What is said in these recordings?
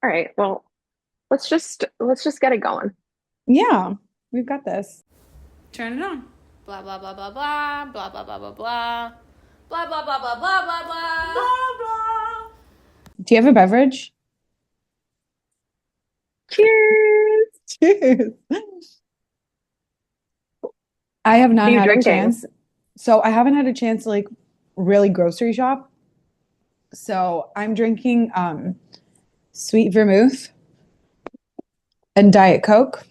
All right. Well, let's just get it going. Yeah, we've got this. Turn it on. Blah blah blah blah blah blah blah blah blah blah blah blah blah blah blah blah blah blah. Do you have a beverage? Cheers. Cheers. I have What not are you had a drinking? chance. So I haven't had a chance to like really grocery shop. So I'm drinking sweet vermouth and Diet Coke.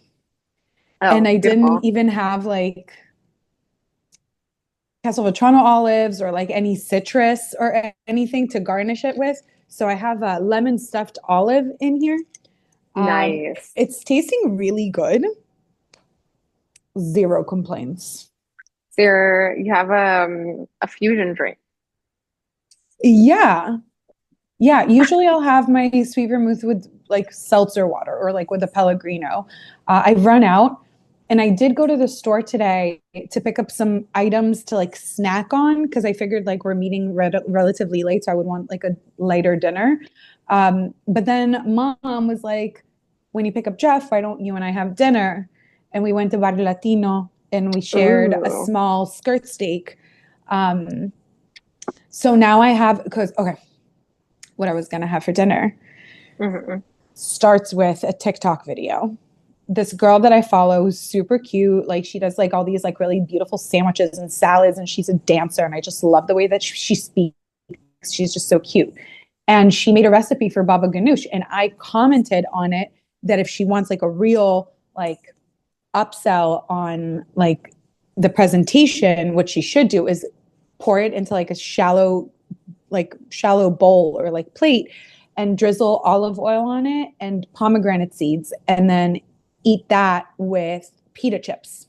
And Oh, I didn't beautiful. even have like Castelvetrano olives or like any citrus or anything to garnish it with. So I have a lemon stuffed olive in here. Um, Nice. it's tasting really good. Zero complaints. So you have a fusion drink. Yeah. Yeah. Usually I'll have my sweet vermouth with like seltzer water or like with a Pellegrino. I've run out and I did go to the store today to pick up some items to like snack on because I figured like we're meeting relatively late. So I would want like a lighter dinner. But then mom was like, when you pick up Jeff, why don't you and I have dinner? And we went to Bar Latino and we shared a Ooh. small skirt steak. Um, so now I have, because, okay, what I was going to have for dinner Hmm. starts with a TikTok video. This girl that I follow who's super cute. Like she does like all these like really beautiful sandwiches and salads, and she's a dancer. And I just love the way that she speaks. She's just so cute. And she made a recipe for baba ganoush. And I commented on it that if she wants like a real like upsell on like the presentation, what she should do is pour it into like a shallow bowl or like plate and drizzle olive oil on it and pomegranate seeds and then eat that with pita chips.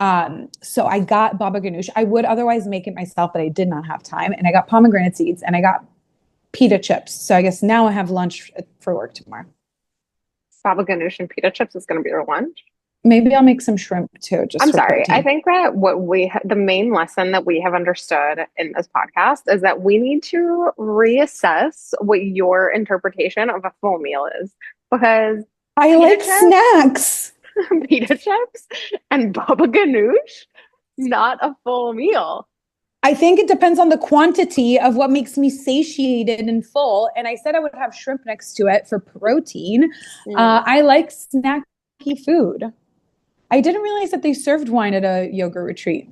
So I got baba ganoush. I would otherwise make it myself, but I did not have time. And I got pomegranate seeds and I got pita chips. So I guess now I have lunch for work tomorrow. Baba ganoush and pita chips is going to be your lunch. Maybe I'll make some shrimp too, just I'm for sorry. I protein. think that the main lesson that we have understood in this podcast is that we need to reassess what your interpretation of a full meal is because I pita like chips, snacks. pita chips, and baba ganoush, not a full meal. I think it depends on the quantity of what makes me satiated and full. And I said I would have shrimp next to it for protein. Mm. I like snacky food. I didn't realize that they served wine at a yoga retreat.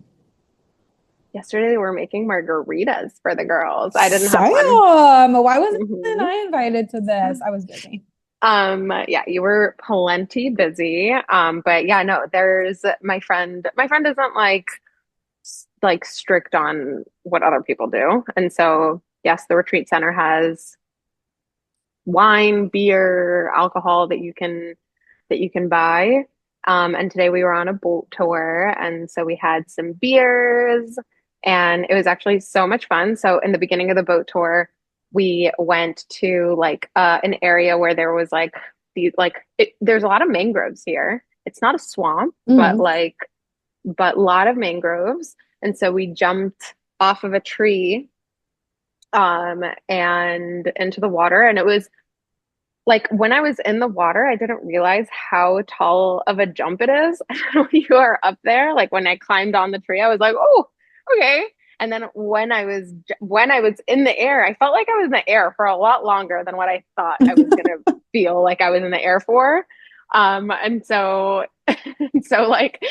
Yesterday we were making margaritas for the girls. I didn't have one. Sam, why wasn't Hmm. I invited to this? I was busy. Yeah, you were plenty busy. But yeah, no, there's my friend isn't like strict on what other people do. And so, yes, the retreat center has wine, beer, alcohol that you can buy. And today we were on a boat tour, and so we had some beers, and it was actually so much fun. So in the beginning of the boat tour, we went to like an area where there was like there's a lot of mangroves here. It's not a swamp, but Mm. a lot of mangroves. And so we jumped off of a tree and into the water. And it was like when I was in the water, I didn't realize how tall of a jump it is. When you are up there, like when I climbed on the tree, I was like, "Oh, okay." And then when I was in the air, I felt like I was in the air for a lot longer than what I thought I was gonna feel like I was in the air for. And so so like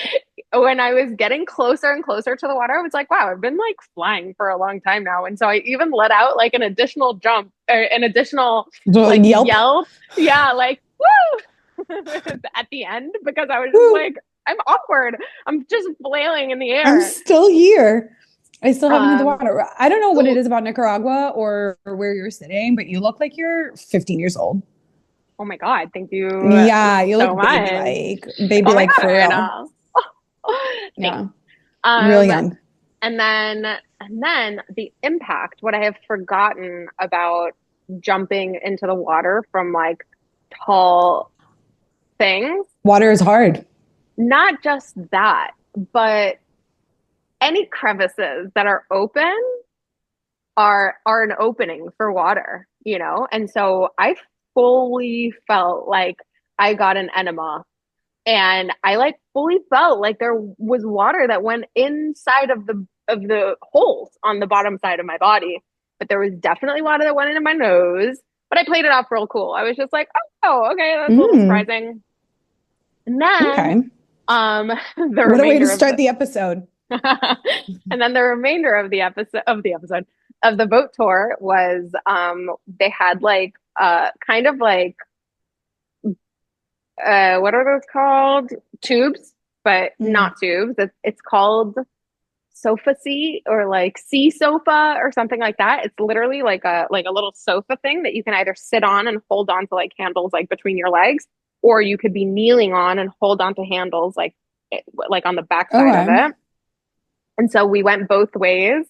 when I was getting closer and closer to the water, I was like, wow, I've been like flying for a long time now. And so I even let out like an additional jump or an additional like Yelp. yell. Yeah, like woo at the end because I was just Woo. like, I'm awkward. I'm just flailing in the I'm air. still here. I still haven't hit the Um, water. I don't know what it is about Nicaragua or where you're sitting, but you look like you're 15 years old. oh my God, thank you Yeah, you so look much. baby Oh my like God, for real. Anna. Thanks. Yeah, real Um, young. and then the impact, what I have forgotten about jumping into the water from like tall things, Water is hard. not just that, but any crevices that are open are an opening for water, you know? And so I fully felt like I got an enema. And I like fully felt like there was water that went inside of the holes on the bottom side of my body. But there was definitely water that went into my nose. But I played it off real cool. I was just like, oh, okay, that's a little Mm, surprising. And then okay. the What a way to remainder of start the the episode. and then the remainder of the episode of the boat tour was they had like kind of like what are those called? Tubes, but Mm. not tubes. It's called sofa seat or like sea sofa or something like that. It's literally like a little sofa thing that you can either sit on and hold on to like handles like between your legs, or you could be kneeling on and hold on to handles like on the back side of Okay. it. And so we went both ways.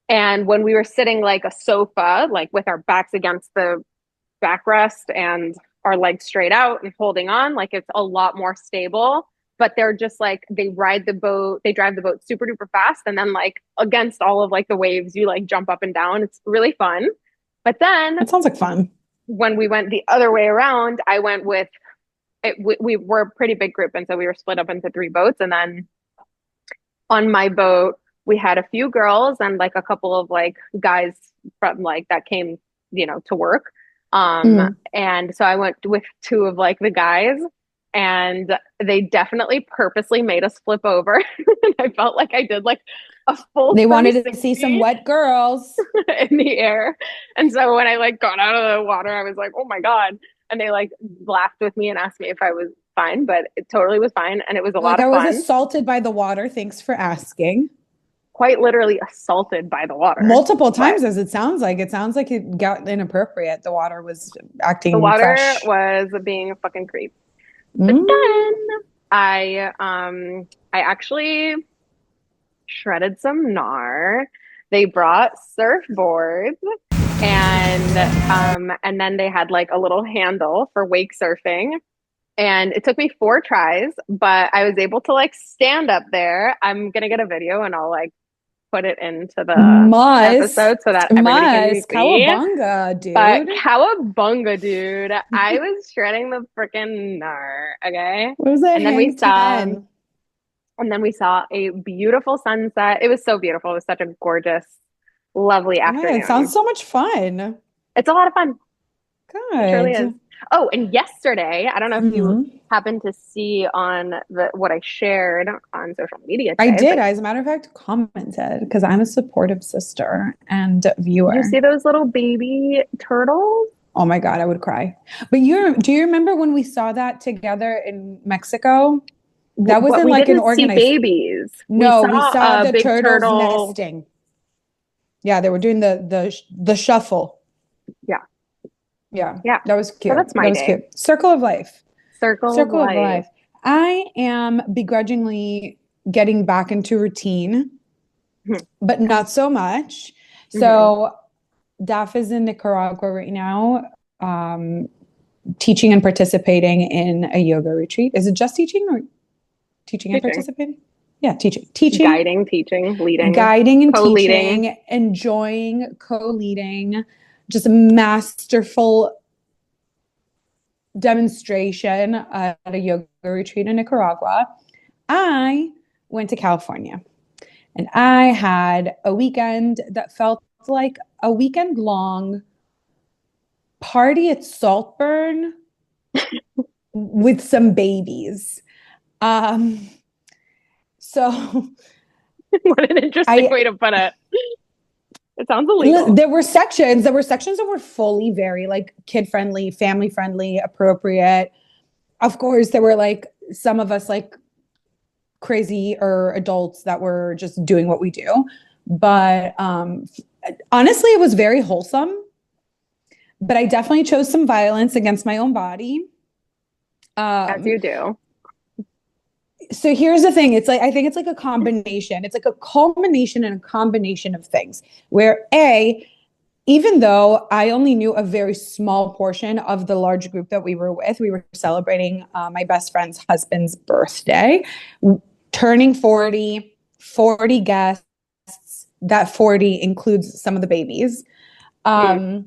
And when we were sitting like a sofa, like with our backs against the backrest and our legs straight out and holding on, like it's a lot more stable. But they're just like they ride the boat, they drive the boat super duper fast, and then like against all of like the waves, you like jump up and down. It's really fun. But then That sounds like fun. when we went the other way around, I went with it. We were a pretty big group, and so we were split up into three boats. And then on my boat, we had a few girls and like a couple of like guys from like that came, to work. Mm. And so I went with two of like the guys, and they definitely purposely made us flip over. And I felt like I did like a full They wanted to see some 360 wet girls. in the air. And so when I like got out of the water, I was like, oh my God. And they like laughed with me and asked me if I was fine, but it totally was fine. And it was a lot Like of I was fun. assaulted by the water. Thanks for asking. Quite literally assaulted by the water. Multiple But times, as it sounds like. It sounds like it got inappropriate. The water was the acting water fresh. was being a fucking creep. But Mm. then I actually shredded some gnar. They brought surfboards, and then they had like a little handle for wake surfing. And it took me 4 tries, but I was able to like stand up there. I'm gonna get a video and I'll like put it into the Mas, episode so that everybody can see. Cowabunga, But dude. cowabunga, dude. I was shredding the freaking gnar, okay? What was a And then we hang saw 10? and then we saw a beautiful sunset. It was so beautiful. It was such a gorgeous, lovely Yeah, it sounds afternoon. so much fun. It's a lot of fun. It truly is. Good. Oh, and yesterday, I don't know if you Mhm. happened to see on the what I shared on social media I today, did, but as a matter of fact, commented because I'm a supportive sister and did you viewer. see those little baby turtles? Oh my God, I would cry. But do you remember when we saw that together in Mexico? That But wasn't we like an didn't see organized. babies. We No, we saw saw a the big turtles turtle. nesting. Yeah, they were doing the shuffle. Yeah, Yeah, yeah. that was So cute. that's That my was day. cute. Circle of life. Circle of Circle of life. life. I am begrudgingly getting back into routine, but not so much. Mm-hmm. So Daph is in Nicaragua right now, teaching and participating in a yoga retreat. Is it just teaching or teaching and Teaching, participating? Yeah, teaching, guiding, teaching, leading, guiding and co-leading. teaching, enjoying co-leading, just a masterful demonstration at a yoga retreat in Nicaragua. I went to California and I had a weekend that felt like a weekend long party at Saltburn with some babies. Um, so What an interesting I way to put it. It sounds illegal. there were sections that were fully very like kid friendly, family friendly, appropriate. Of course, there were like some of us like crazy or adults that were just doing what we do. But honestly, it was very wholesome. But I definitely chose some violence against my own body. As you do. So here's the thing. It's like I think it's like a combination. It's like a culmination and a combination of things. Where even though I only knew a very small portion of the large group that we were celebrating my best friend's husband's birthday, turning 40, 40 guests. That 40 includes some of the babies. Mm.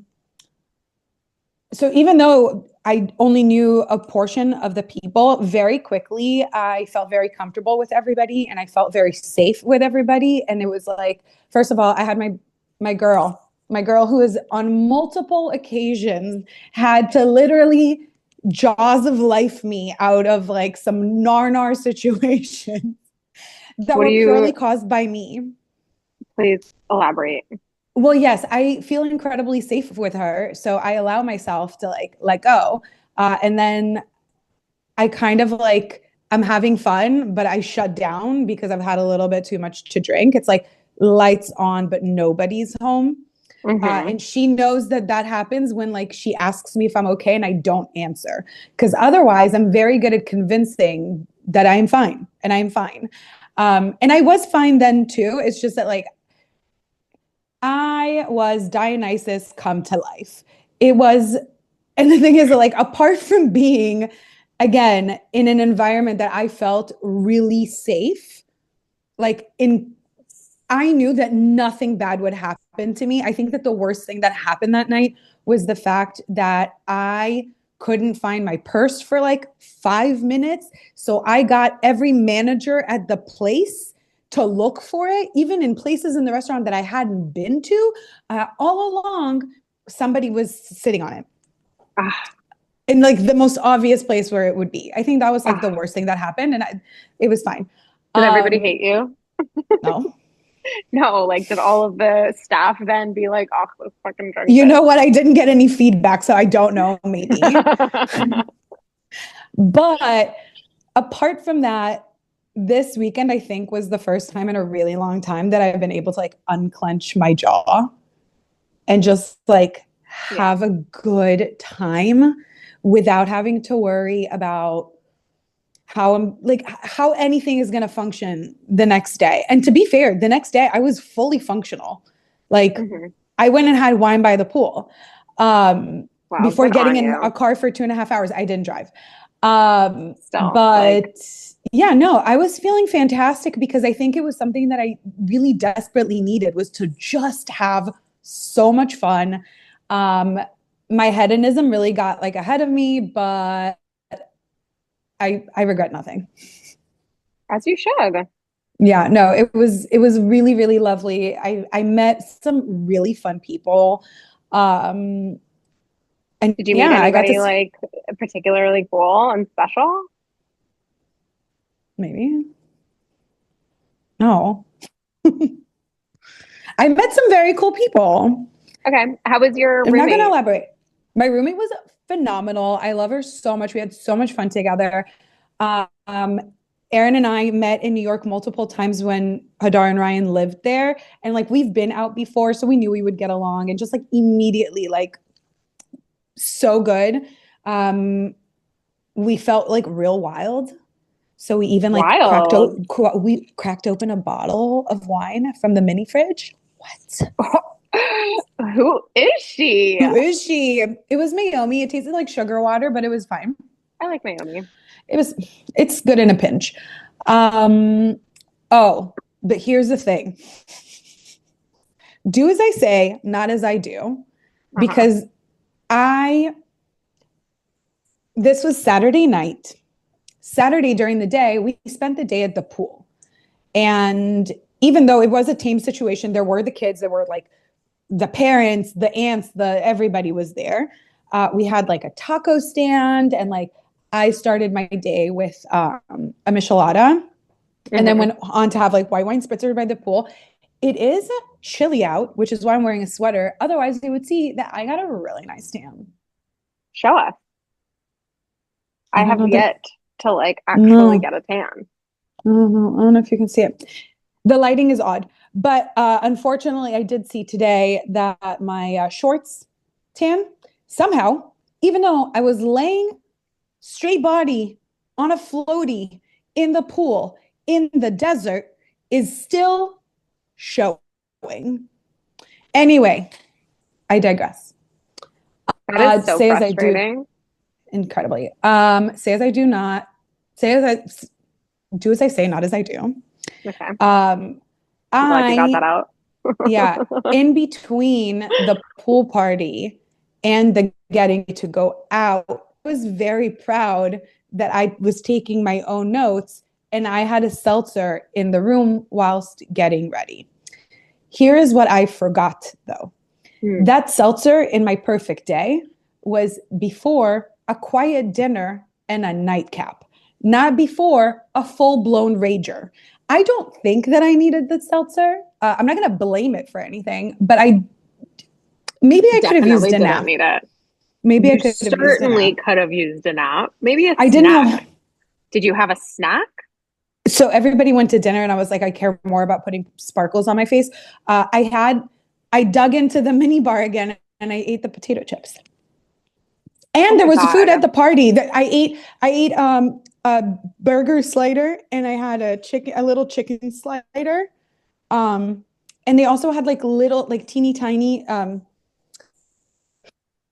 So even though I only knew a portion of the people, very quickly I felt very comfortable with everybody and I felt very safe with everybody. And it was like, first of all, I had my girl who has on multiple occasions had to literally jaws of life me out of like some nar situations that What do were you, purely caused by me. please elaborate? Well, yes, I feel incredibly safe with her. So I allow myself to like let go. And then I kind of like, I'm having fun, but I shut down because I've had a little bit too much to drink. It's like lights on, but nobody's home. Mm-hmm. And she knows that that happens when like she asks me if I'm okay and I don't answer. Because otherwise, I'm very good at convincing that I'm fine and I'm fine. And I was fine then too. It's just that like I was Dionysus come to life. It was, and the thing is that, like, apart from being, again, in an environment that I felt really safe, like, I knew that nothing bad would happen to me. I think that the worst thing that happened that night was the fact that I couldn't find my purse for like 5 minutes. So I got every manager at the place to look for it, even in places in the restaurant that I hadn't been to. All along, somebody was sitting on it Ah, in like the most obvious place where it would be. I think that was like the ah. worst thing that happened, and it was fine. Did everybody Um, hate you? no, No, like did all of the staff then be like, oh, let's fucking drink you this? know what? I didn't get any feedback, so I don't know, maybe. But apart from that, this weekend, I think, was the first time in a really long time that I've been able to like unclench my jaw and just like Yeah. have a good time without having to worry about how I'm like how anything is going to function the next day. And to be fair, the next day I was fully functional. Like Hmm. I went and had wine by the pool Wow, before good getting on in a you. car for 2.5 hours. I didn't drive. Still, like, But yeah, no, I was feeling fantastic because I think it was something that I really desperately needed was to just have so much fun. Um, my hedonism really got like ahead of me, but I regret nothing. as you should. Yeah, no, it was really really lovely. I met some really fun people. Um and Did you meet yeah, I got to anybody like particularly cool and special? maybe. No. I met some very cool people. Okay. How was your I'm not going to roommate? elaborate. My roommate was phenomenal. I love her so much. We had so much fun together. Um, Erin and I met in New York multiple times when Hadar and Ryan lived there. And like we've been out before, so we knew we would get along and just like immediately, like so good. Um, we felt like real wild. So we even like Wild. we cracked open a bottle of wine from the mini fridge. What? Who is she? Who is she? It was Mayomi. It tasted like sugar water, but it was fine. I like Naomi. It was it's good in a pinch. Um oh, but here's the thing. Do as I say, not as I do, Uh-huh. because I this was Saturday night. Saturday during the day, we spent the day at the pool. And even though it was a tame situation, there were the kids, there were like the parents, the aunts, the everybody was there. We had like a taco stand, and like I started my day with a michelada, and then Hmm. went on to have like white wine spritzer by the pool. It is chilly out, which is why I'm wearing a sweater. Otherwise, you would see that I got a really nice tan. Show us. I I don't have know that. yet to like actually No, get a tan. I don't know if you can see it. The lighting is odd, but unfortunately, I did see today that my shorts tan somehow, even though I was laying straight body on a floaty in the pool in the desert, is still showing. Anyway, I digress. That is so Say as I do, frustrating. incredibly. Say as I do not. Say as I do as I say, not as I do. Okay. Um, I'm glad you got that I out. Yeah, in between the pool party and the getting to go out. I was very proud that I was taking my own notes and I had a seltzer in the room whilst getting ready. Here is what I forgot though. Hmm. That seltzer in my perfect day was before a quiet dinner and a nightcap, not before a full blown rager. I don't think that I needed the seltzer. I'm not going to blame it for anything, but maybe I could have used Definitely a didn't nap. need it. Maybe I You could have used a certainly nap. could have used a nap. Maybe a I didn't snack. have. Did you have a snack? So everybody went to dinner, and I was like, I care more about putting sparkles on my face. I dug into the mini bar again, and I ate the potato chips. Oh And there my was food at God. the party that I ate a burger slider, and I had a little chicken slider. Um, and they also had like little, like teeny tiny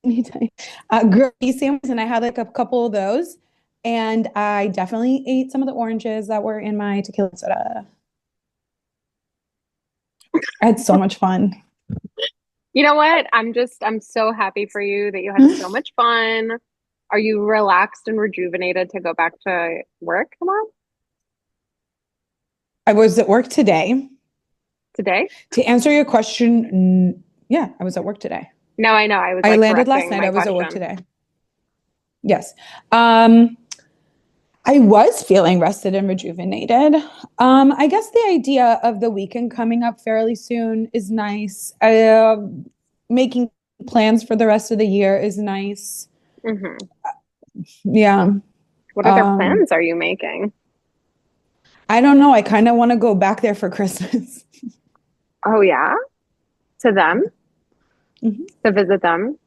gravy sandwiches, and I had like a couple of those. And I definitely ate some of the oranges that were in my tequila soda. I had so much fun. You know what? I'm so happy for you that you had so much fun. Are you relaxed and rejuvenated to go back to work tomorrow? I was at work today. Today? To answer your question, yeah, I was at work today. No, I know. I was I like landed last correcting night. my I was at work question. today. Yes. I was feeling rested and rejuvenated. I guess the idea of the weekend coming up fairly soon is nice. Making plans for the rest of the year is nice. Hmm. Yeah. What other Um, plans are you making? I don't know. I kind of want to go back there for Christmas. Oh yeah, to them, Mhm. to visit them.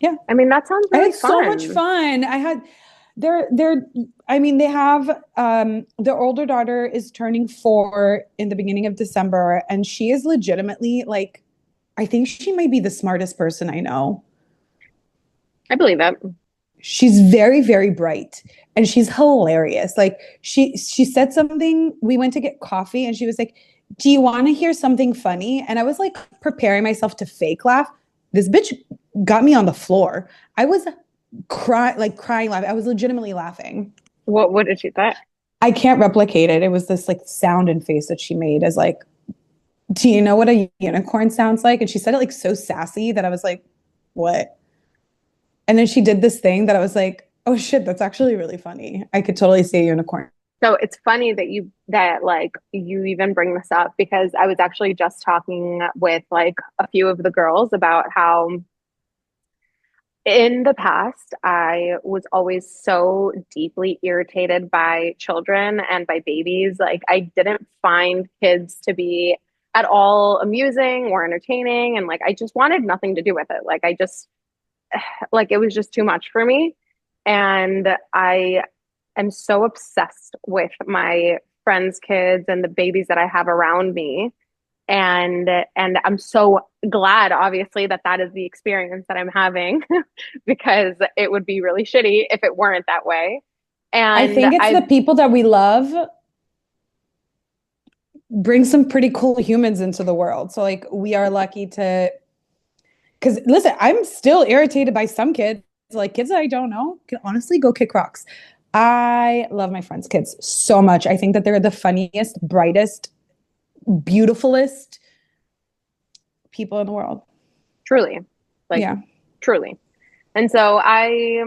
Yeah. I mean, that sounds I really had so much fun. fun. I had they're I mean they have their older daughter is turning 4 in the beginning of December, and she is legitimately like, I think she might be the smartest person I know. I believe it. She's very, very bright, and she's hilarious. Like she said something, we went to get coffee, and she was like, "Do you want to hear something funny?" And I was like preparing myself to fake laugh. This bitch got me on the floor. I was crying laughing. I was legitimately laughing. What did she say? I can't replicate it. It was this like sound and face that she made as like, do you know what a unicorn sounds like? And she said it like so sassy that I was like, what? And then she did this thing that I was like, oh shit, that's actually really funny. I could totally see a unicorn. So it's funny that you even bring this up because I was actually just talking with like a few of the girls about how in the past I was always so deeply irritated by children and by babies. Like I didn't find kids to be at all amusing or entertaining, and like I just wanted nothing to do with it. Like I just like it was just too much for me. And I am so obsessed with my friends' kids and the babies that I have around me. And I'm so glad, obviously, that that is the experience that I'm having because it would be really shitty if it weren't that way. I And think it's the I people that we love bring some pretty cool humans into the world. So like we are lucky to, because listen, I'm still irritated by some kids, like kids that I don't know can honestly go kick rocks. I love my friends' kids so much. I think that they're the funniest, brightest, beautifulest people in the world. truly, like Yeah. truly. And so I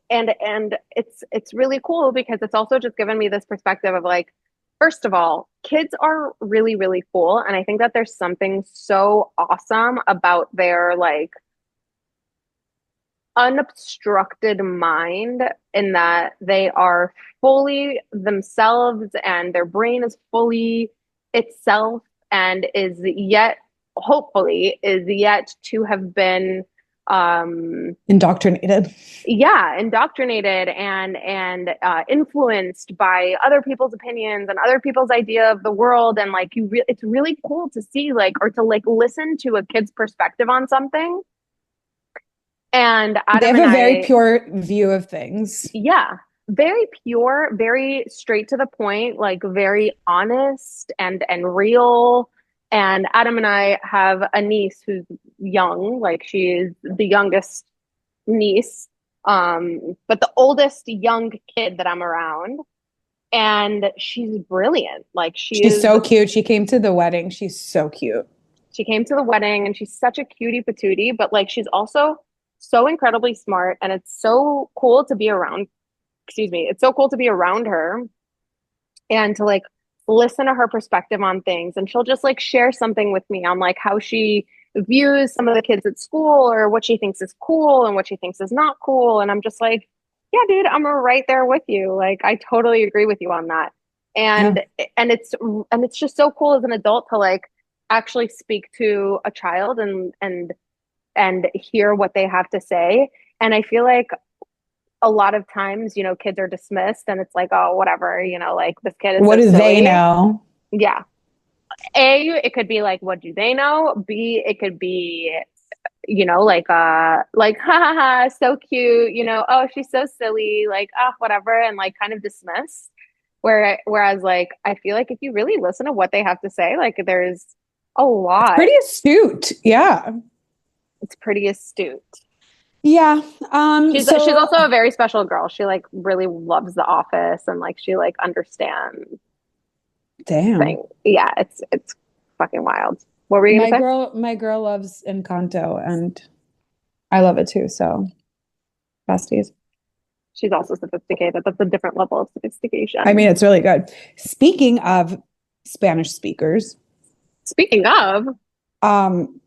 and it's really cool because it's also just given me this perspective of like, first of all, kids are really, really cool. And I think that there's something so awesome about their like unobstructed mind in that they are fully themselves and their brain is fully itself and is yet hopefully is yet to have been Indoctrinated. yeah, indoctrinated and influenced by other people's opinions and other people's idea of the world. And like it's really cool to see like or to like listen to a kid's perspective on something. And They Adam have and a very I, pure view of things. yeah, very pure, very straight to the point, like very honest and real. And Adam and I have a niece who's young, like she's the youngest niece, but the oldest young kid that I'm around. And she's brilliant. Like She's so cute. She came to the wedding. She's so cute. she came to the wedding and she's such a cutie patootie, but like she's also so incredibly smart. And it's so cool to be around, excuse me, it's so cool to be around her and to like listen to her perspective on things. And she'll just like share something with me on like how she views some of the kids at school or what she thinks is cool and what she thinks is not cool. And I'm just like, yeah, dude, I'm right there with you. Like I totally agree with you on that. Yeah. And it's just so cool as an adult to like actually speak to a child and hear what they have to say. And I feel like a lot of times, kids are dismissed and it's like, oh, whatever, like this kid is What so do they silly. know? Yeah. A, it could be like, what do they know? B, it could be, like, ha ha ha, so cute, oh, she's so silly, like, ah, whatever, and like kind of dismiss. Whereas like I feel like if you really listen to what they have to say, like there's a It's lot. pretty astute. Yeah. It's pretty astute. Yeah. She's So also a very special girl. She like really loves The Office and like she like understands damn. things. Yeah, it's fucking wild. What were you My gonna say? girl loves Encanto and I love it too. So besties. She's also sophisticated. That's a different level of I sophistication. mean, it's really good. Speaking of Spanish speakers, Speaking of, um,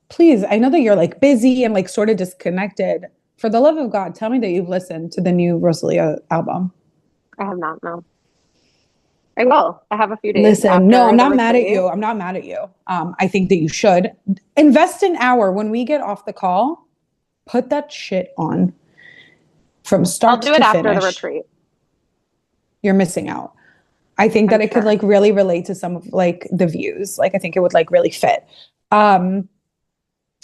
please, I know that you're like busy and like sort of disconnected. For the love of God, tell me that you've listened to the new Rosalia album. I have not, no. I will. I have a few days Listen, no, I'm after the not mad at retreat. you. I'm not mad at you. I think that you should invest an hour when we get off the call. Put that shit on from I'll start do it to after the finish. retreat, You're missing out. I think I'm that it could sure. like really relate to some of like the views. Like I think it would like really fit. Um,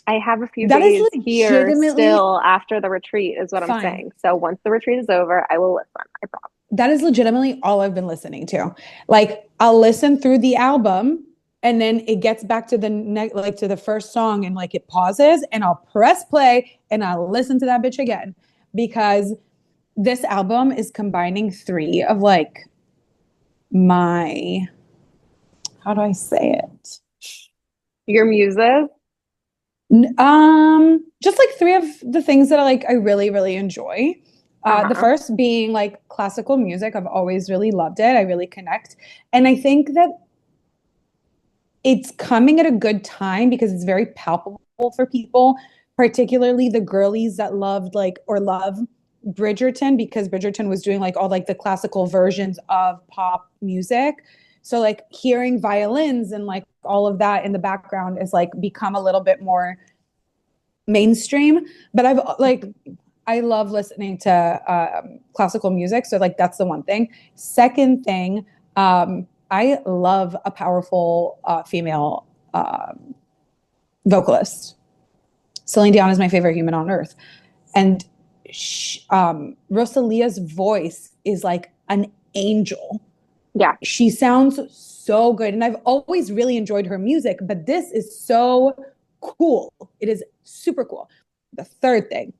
I have a few that is days here legitimately still after the retreat, is what I'm fine. saying. So once the retreat is over, I will listen. I promise. That is legitimately all I've been listening to. Like I'll listen through the album and then it gets back to the like to the first song and like it pauses and I'll press play and I'll listen to that bitch again because this album is combining three of like my how do I say it? Your muses? Just like three of the things that I really, really enjoy. The Uh-huh. first being like classical music. I've always really loved it. I really connect. And I think that it's coming at a good time because it's very palpable for people, particularly the girlies that loved like or love Bridgerton because Bridgerton was doing like all like the classical versions of pop music. So like hearing violins and like all of that in the background is like become a little bit more mainstream. But I've like I love listening to classical music, so like that's the one thing. Second thing, I love a powerful female vocalist. Celine Dion is my favorite human on earth, and Rosalia's voice is like an angel. Yeah. She sounds so good, and I've always really enjoyed her music, but this is so cool. It is super cool. The third thing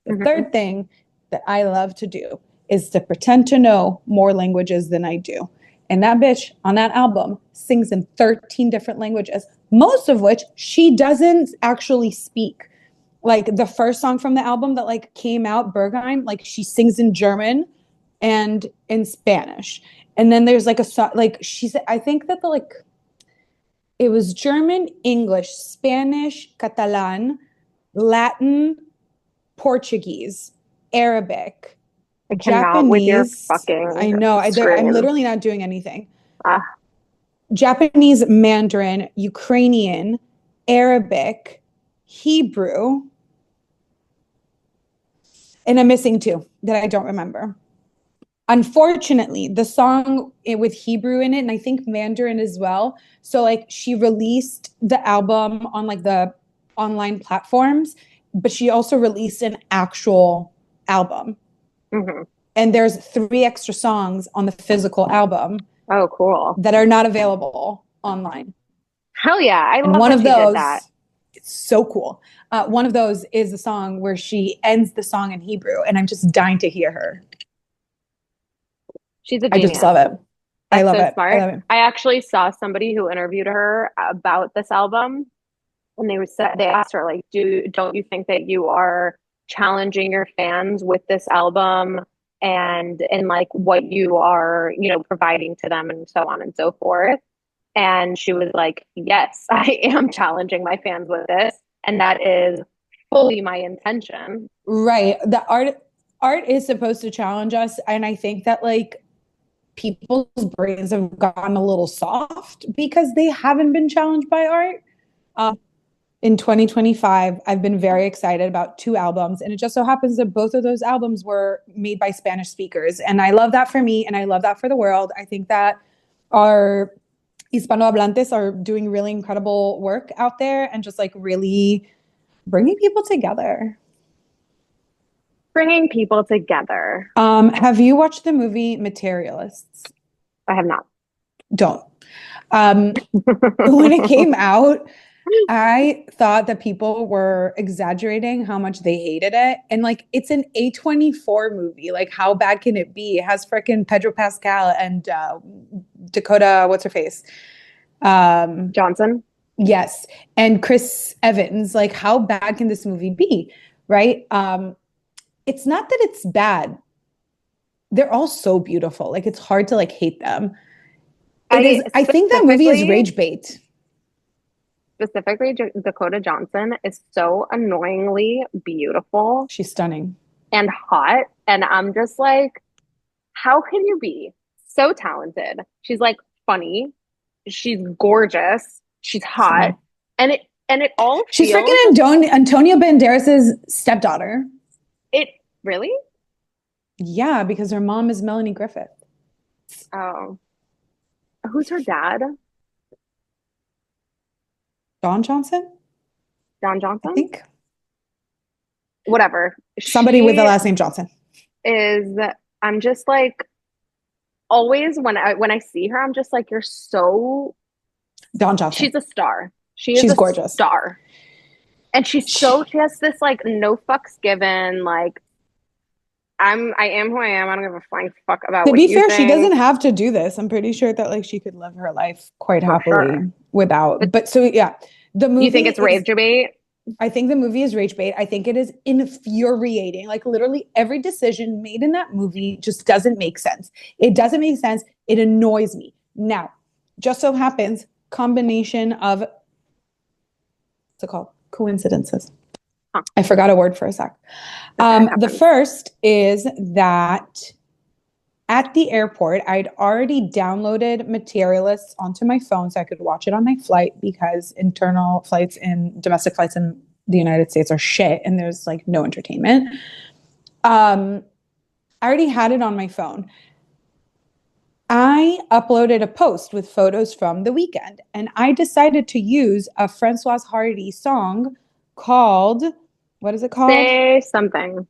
Mm-hmm. that I love to do is to pretend to know more languages than I do. And that bitch on that album sings in 13 different languages, most of which she doesn't actually speak. Like the first song from the album that like came out, Bergheim, like she sings in German and in Spanish. And then there's like a song, like she said, I think that the like, it was German, English, Spanish, Catalan, Latin, Portuguese, Arabic, I cannot with your Japanese. fucking I know. I'm screen. literally not doing anything. Ah, Japanese, Mandarin, Ukrainian, Arabic, Hebrew, and I'm missing two that I don't remember. Unfortunately, the song with Hebrew in it, and I think Mandarin as well. So like she released the album on like the online platforms, but she also released an actual album. mm-hmm. And there's 3 extra songs on the physical album Oh, cool. that are not available online. Hell yeah. I And love one that of she did that. those It's so cool. One of those is a song where she ends the song in Hebrew, and I'm just dying to hear her. She's a I just genius. love it. I That's love so it. I smart. love it. I actually saw somebody who interviewed her about this album, and they asked her like, don't you think that you are challenging your fans with this album and like what you are, providing to them and so on and so forth. And she was like, yes, I am challenging my fans with this, and that is fully my intention. Right. The art is supposed to challenge us, and I think that like people's brains have gotten a little soft because they haven't been challenged by art. In 2025, I've been very excited about 2 albums, and it just so happens that both of those albums were made by Spanish speakers. And I love that for me, and I love that for the world. I think that our Hispanohablantes are doing really incredible work out there and just like really bringing people together. Bringing people together. Have you watched the movie Materialists? I have not. Don't. When it came out, I thought that people were exaggerating how much they hated it. And like, it's an A24 movie. Like, how bad can it be? It has freaking Pedro Pascal and Dakota, what's her face? Johnson? Yes. And Chris Evans. Like, how bad can this movie be? Right? It's not that it's bad. They're all so beautiful. Like, it's hard to like hate them. I think that movie is rage bait. Specifically, Dakota Johnson is so annoyingly beautiful. She's stunning. And hot. And I'm just like, how can you be so talented? She's like funny. She's gorgeous. She's hot. Stunning. And it all She's feels... freaking Antonio Banderas' stepdaughter. It really? Yeah, because her mom is Melanie Griffith. Oh. Who's her dad? Don Johnson? Don Johnson? I think. Whatever. Somebody with the last name Johnson. I'm just like, always when I see her, I'm just like, you're so... Don Johnson. She's a star. She's gorgeous. Star. And she has this like no fucks given, like, I am who I am. I don't give a flying fuck about what you think. To be fair, she doesn't have to do this. I'm pretty sure that like she could live her life quite happily without. But so yeah, the movie. You think it's rage bait? I think the movie is rage bait. I think it is infuriating. Like literally every decision made in that movie just doesn't make sense. It doesn't make sense. It annoys me. Now, just so happens, combination of what's it called? Coincidences. I forgot a word for a sec. The first is that at the airport, I'd already downloaded Materialists onto my phone so I could watch it on my flight because internal flights and domestic flights in the United States are shit and there's like no entertainment. I already had it on my phone. I uploaded a post with photos from the weekend and I decided to use a Françoise Hardy song called... What is it called? Say something.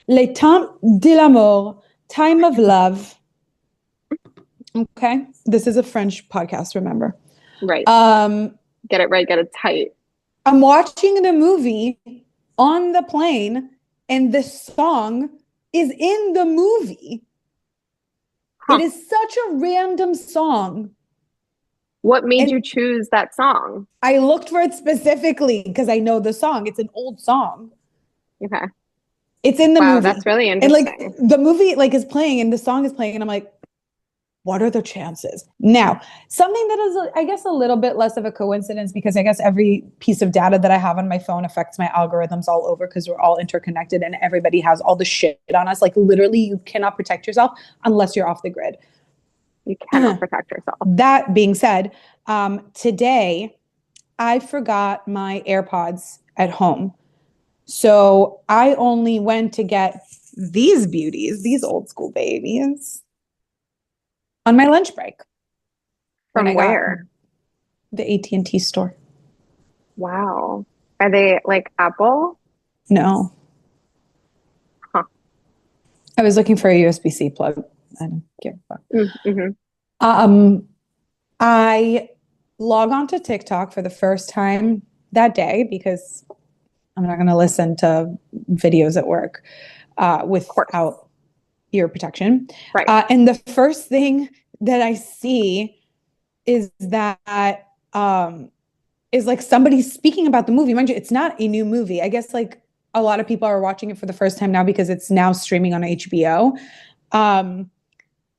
Le temps de l'amour, time of love. Okay. This is a French podcast, remember? Right. Get it right, get it tight. I'm watching the movie on the plane, and this song is in the movie. It is such a random song. What made you choose that song? I looked for it specifically because I know the song. It's an old song. Okay. It's in the movie. That's really interesting. And like the movie like is playing and the song is playing and I'm like, what are the chances? Now, something that is, I guess, a little bit less of a coincidence because I guess every piece of data that I have on my phone affects my algorithms all over because we're all interconnected and everybody has all the shit on us. Like literally you cannot protect yourself unless you're off the grid. You cannot protect yourself. That being said, today I forgot my AirPods at home. So I only went to get these beauties, these old school babies, on my lunch break. From where? The AT&T store. Wow. Are they like Apple? No. Huh. I was looking for a USB-C plug. I don't give a fuck. Mm-hmm. I log on to TikTok for the first time that day because I'm not going to listen to videos at work Of course. without ear protection. Right. And the first thing that I see is that is like somebody speaking about the movie. Mind you, it's not a new movie. I guess like a lot of people are watching it for the first time now because it's now streaming on HBO.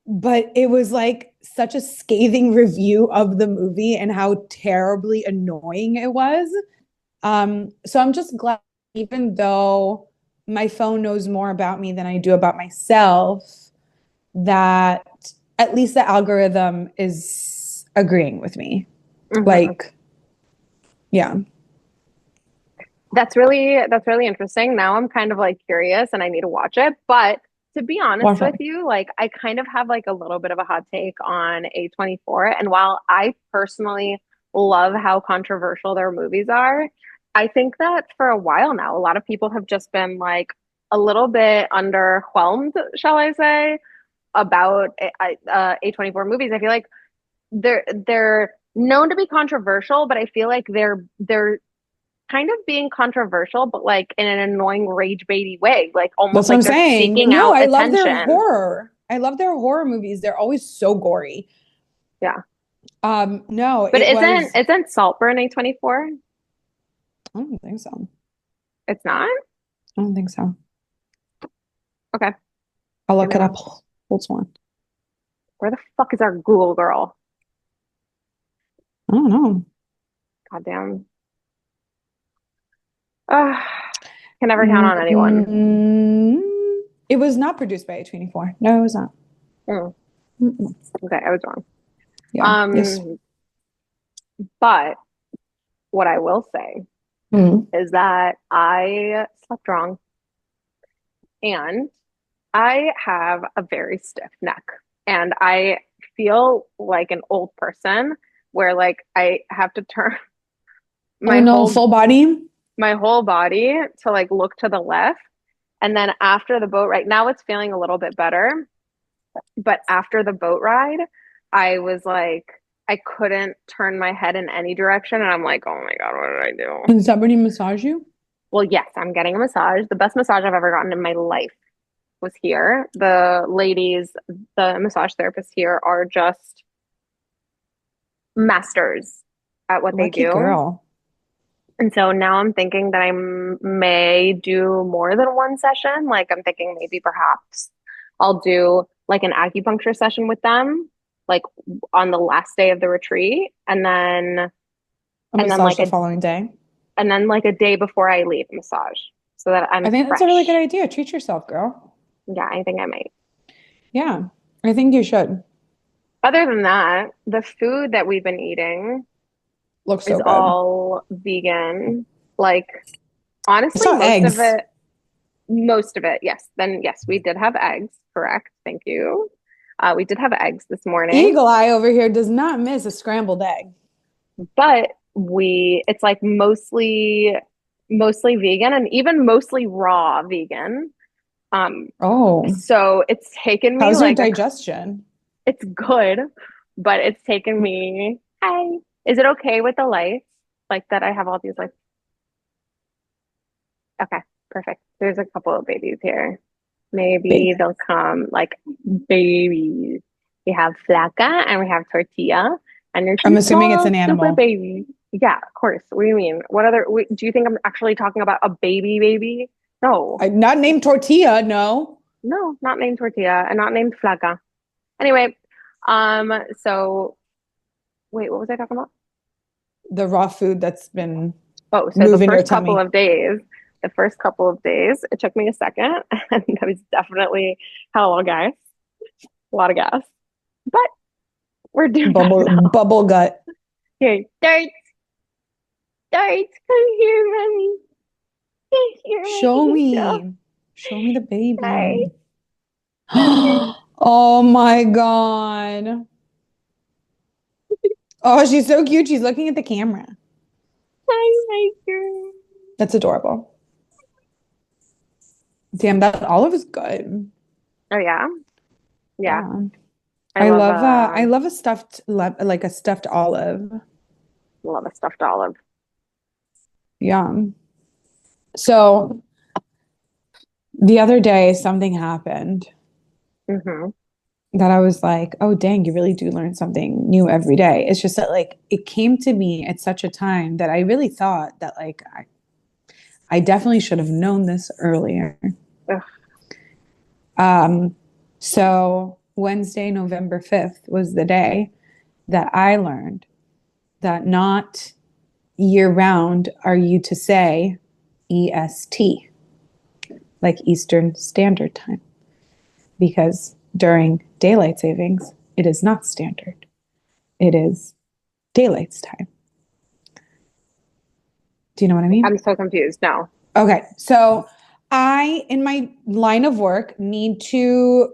But it was like such a scathing review of the movie and how terribly annoying it was. So I'm just glad, even though my phone knows more about me than I do about myself, that at least the algorithm is agreeing with me. Hmm. Like, yeah. That's really interesting. Now I'm kind of like curious and I need to watch it. But to be honest Watch with it. you, like I kind of have like a little bit of a hot take on A24. And while I personally love how controversial their movies are, I think that for a while now, a lot of people have just been like a little bit underwhelmed, shall I say, about A24 movies. I feel like they're known to be controversial, but I feel like they're kind of being controversial, but like in an annoying rage baity way, like almost That's what I'm like they're saying. seeking No, out I love their attention. horror. I love their horror movies. They're always so gory. Yeah. No, But it isn't was, isn't Saltburn A24? I don't think so. It's not? I don't think so. Okay. I'll look Maybe it not. up. Hold on. Where the fuck is our Google girl? I don't know. Goddamn. Ugh. Can never count on anyone. Mm, it was not produced by A24. No, it was not. Mm, Mm-mm. okay, I was wrong. Yeah. Yes. Um, but what I will say Mm. is that I slept wrong and I have a very stiff neck. And I feel like an old person where like I have to turn Oh my no, whole full body. my whole body to like look to the left. And then after the boat ride, now it's feeling a little bit better. But after the boat ride, I was like, I couldn't turn my head in any direction. And I'm like, oh my God, what did I do? Did somebody massage you? Well, yes, I'm getting a massage. The best massage I've ever gotten in my life was here. The ladies, the massage therapists here are just masters at what they Lucky do. girl. And so now I'm thinking that may do more than one session. Like I'm thinking maybe perhaps I'll do like an acupuncture session with them, like on the last day of the retreat, A and then massage like the following day. a day before I leave massage, so that I I'm think that's a really good fresh. idea. Treat yourself, girl. Yeah, I think I might. Yeah, I think you should. Other than that, the food that we've been eating Looks is so good. all vegan. Like I honestly, saw eggs. most of it, yes. Then yes, we did have eggs, correct. Thank you. We did have eggs this morning, Eagle Eye over here does not miss a scrambled egg. but it's like mostly vegan and even mostly raw vegan. Um, Oh, so it's taken me how's your like digestion? it's good, but it's taken me, hi, is it okay with the lights? Like that I have all these like, okay, perfect. There's a couple of babies here. Maybe Baby. they'll come like babies. We have flaca and we have tortilla, and they're I'm two assuming it's small, an super animal. babies. Yeah, of course. What do you mean? What other, do you think I'm actually talking about a baby? No, Not named Tortilla, no. no, not named tortilla and not named flaca. Anyway, so wait, what was I talking about? The raw food that's been Oh, so moving your tummy. the first couple of days, it took me a second, and that was definitely hello, guys, a lot of gas, but we're doing better now. Bubble gut. Here, darts, come here, mommy. Come here, Show mommy. So, me. Show me the hi, baby. come here. Oh my God. Oh, she's so cute. She's looking at the camera. Hi, my girl. That's adorable. Damn, that olive is good. Oh yeah, yeah. Yeah. I love I love a stuffed like a stuffed olive. a stuffed olive. Yeah. So the other day, something happened Hmm. that I was like, oh, dang, you really do learn something new every day. It's just that, like, it came to me at such a time that I really thought that, like, I definitely should have known this earlier. Ugh. So Wednesday, November 5th was the day that I learned that not year round are you to say EST, like Eastern Standard Time, because during daylight savings, it is not standard. It is daylight's time. Do you know what I mean? I'm so confused now. Okay. So I, in my line of work, need to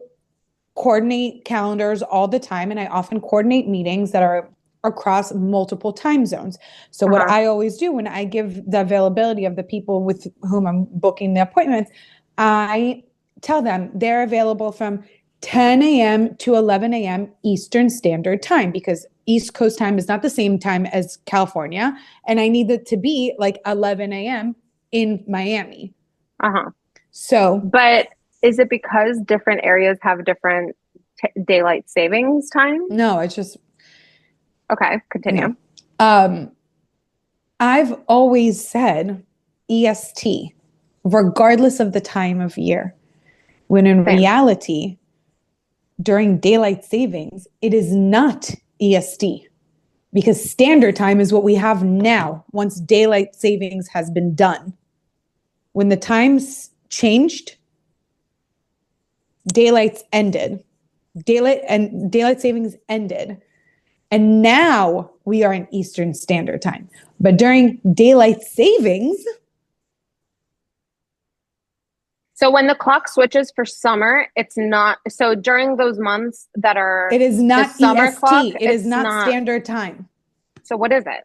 coordinate calendars all the time. And I often coordinate meetings that are across multiple time zones. So what Uh-huh. I always do when I give the availability of the people with whom I'm booking the appointments, I tell them they're available from 10 a.m. to 11 a.m. Eastern Standard Time, because East Coast time is not the same time as California. And I need it to be like 11 a.m. in Miami. Uh-huh. So But is it because different areas have different daylight savings time? no, it's just Okay, no. continue. Um, I've always said EST, regardless of the time of year, when in Same. reality, during daylight savings, it is not EST, because standard time is what we have now once daylight savings has been done. When the times changed, daylights ended. Daylight savings ended. And now we are in Eastern Standard Time. But during daylight savings, So when the clock switches for summer, it's not, so during those months that are it is the not summer clock, EST. It is it's not not. standard time. So what is it?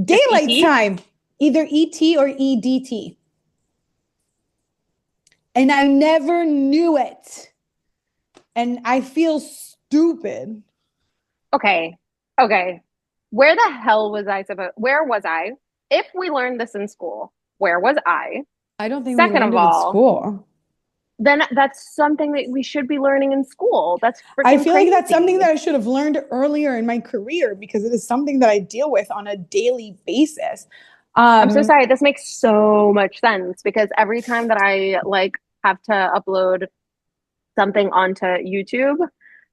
Just Daylight ET? time, either ET or EDT. And I never knew it. And I feel stupid. Okay. Okay. Where the hell was I supposed, where was I? If we learned this in school, where was I? I don't think we Second learned of it in all, school. then that's something that we should be learning in school. That's I freaking feel like that's something crazy. that I should have learned earlier in my career, because it is something that I deal with on a daily basis. I'm so Um, sorry. This makes so much sense because every time that I like have to upload something onto YouTube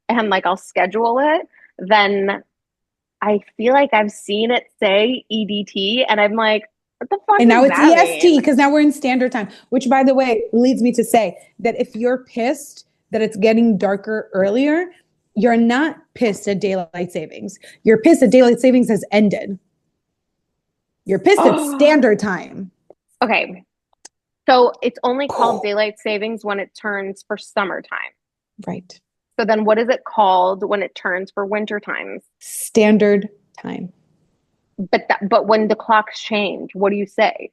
and like I'll schedule it, then I feel like I've seen it say EDT and I'm like, what the fuck and now does it's that EST, mean? because now we're in standard time, which, by the way, leads me to say that if you're pissed that it's getting darker earlier, you're not pissed at daylight savings. You're pissed that daylight savings has ended. You're pissed at Oh, standard time. okay. So it's only called daylight savings when it turns for summertime. Right. So then what is it called when it turns for winter times? Standard time. But when the clocks change, what do you say?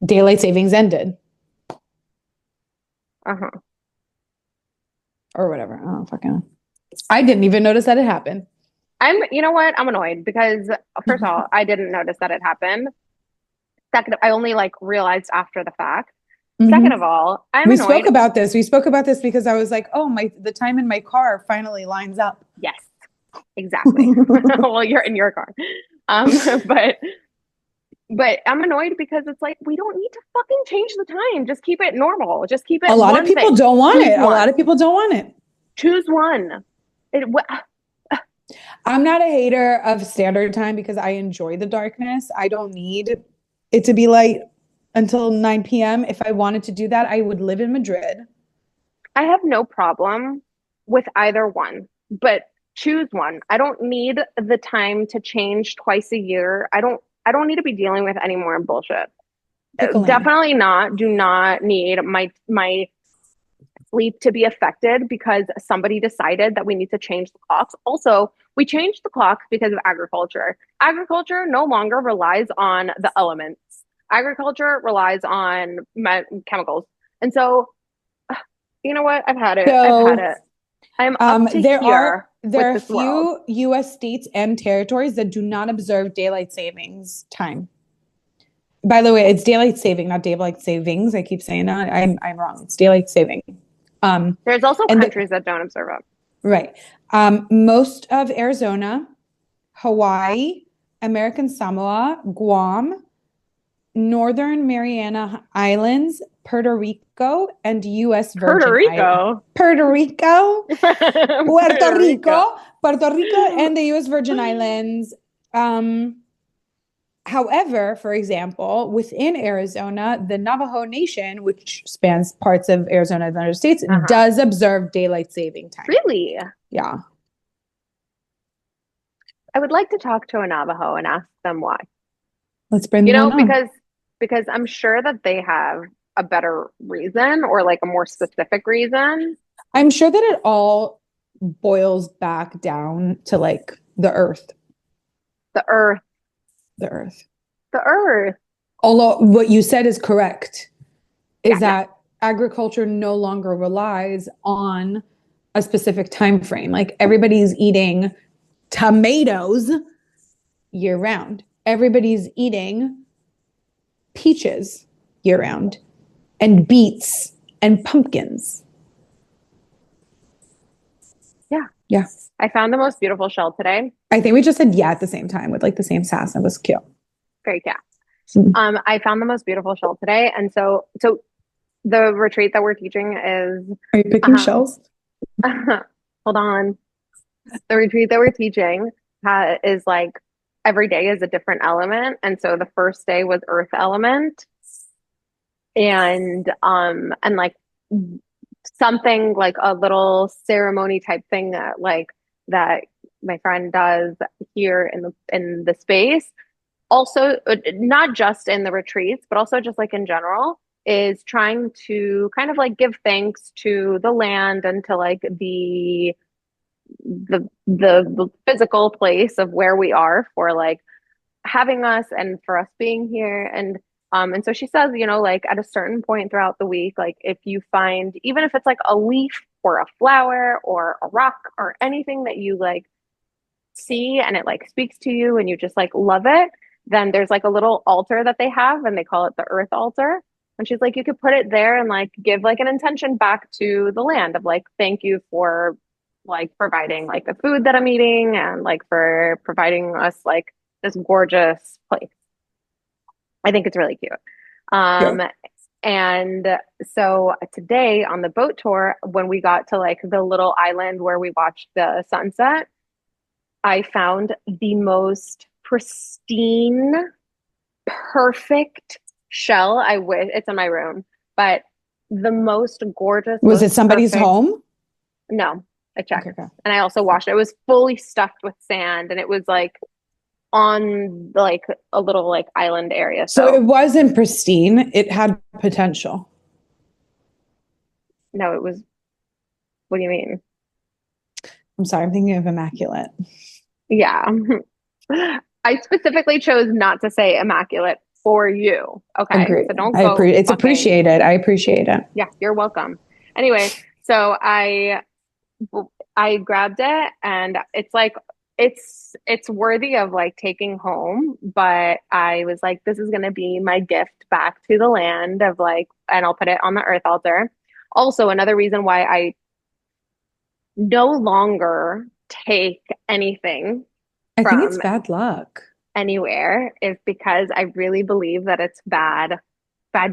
Daylight savings ended Uh-huh. or whatever. I don't fucking know. I didn't even notice that it happened. You know what? I'm annoyed because first of all, I didn't notice that it happened. Second, I only like realized after the fact. Second Mhm. of all, I'm We spoke annoyed. about this. We spoke about this because I was like, oh, the time in my car finally lines up. Yes, exactly. Well, you're in your car. Um, but but I'm annoyed because it's like we don't need to fucking change the time. Just keep it normal. Just keep A it lot of one people thing. don't want Choose it. A lot of one. people don't want it. Choose one. It, I'm not a hater of standard time because I enjoy the darkness. I don't need it to be light until 9 p.m. If I wanted to do that, I would live in Madrid. I have no problem with either one, but choose one. I don't need the time to change twice a year. I don't need to be dealing with any more bullshit. Pick a lane. Definitely not. Do not need my sleep to be affected because somebody decided that we need to change the clocks. Also, we changed the clocks because of agriculture. Agriculture no longer relies on the elements. Agriculture relies on chemicals. And so, you know what? I've had it. I've had So it. I'm up to there are here with a this world. few U.S. states and territories that do not observe daylight savings time. By the way, it's daylight saving, not daylight savings. I keep saying that. I'm wrong. It's daylight saving. There's also And countries that don't observe it. right. Most of Arizona, Hawaii, American Samoa, Guam, Northern Mariana Islands, Puerto Rico, and U.S. Puerto Virgin Islands. Rico. Puerto Rico, Puerto Rico. Puerto Rico, and the U.S. Virgin Islands. However, for example, within Arizona, the Navajo Nation, which spans parts of Arizona and the United States, does observe daylight saving time. Really? Yeah. I would like to talk to a Navajo and ask them why. Let's bring them on. Because I'm sure that they have a better reason or like a more specific reason. I'm sure that it all boils back down to like the earth. The earth. The earth. The earth. Although what you said is correct, is that agriculture no longer relies on a specific time frame. Like everybody's eating tomatoes year round. Everybody's eating peaches year round, and beets and pumpkins. Yeah. Yeah. I found the most beautiful shell today. I think we just said yeah at the same time with like the same sass. It was cute. Very cute. I found the most beautiful shell today. And so the retreat that we're teaching is Are you picking shells? Hold on. The retreat that we're teaching is like every day is a different element. And so the first day was earth element. And like something like a little ceremony type thing that my friend does here in the space. Also, not just in the retreats, but also just like in general, is trying to kind of like give thanks to the land and to like the physical place of where we are for like having us and for us being here. And so she says, like at a certain point throughout the week, like if you find, even if it's like a leaf or a flower or a rock or anything that you like see and it like speaks to you and you just like love it, then there's like a little altar that they have and they call it the earth altar. And she's like, you could put it there and like give like an intention back to the land of like, thank you for like providing like the food that I'm eating and like for providing us like this gorgeous place. I think it's really cute. And so today on the boat tour, when we got to like the little island where we watched the sunset, I found the most pristine, perfect shell. I wish it's in my room, but the most gorgeous. Was it somebody's home? No, I checked. Okay. And I also washed it. It was fully stuffed with sand and it was like on like a little like island area. So it wasn't pristine. It had potential. No, it was. What do you mean? I'm sorry. I'm thinking of immaculate. Yeah. I specifically chose not to say immaculate for you. Okay. Agreed. So don't go. It's appreciated. I appreciate it. Yeah, you're welcome. Anyway, so I grabbed it and it's like it's worthy of like taking home, but I was like, this is gonna be my gift back to the land of like, and I'll put it on the earth altar. Also, another reason why I no longer take anything. I think it's bad luck. Anywhere is because I really believe that it's bad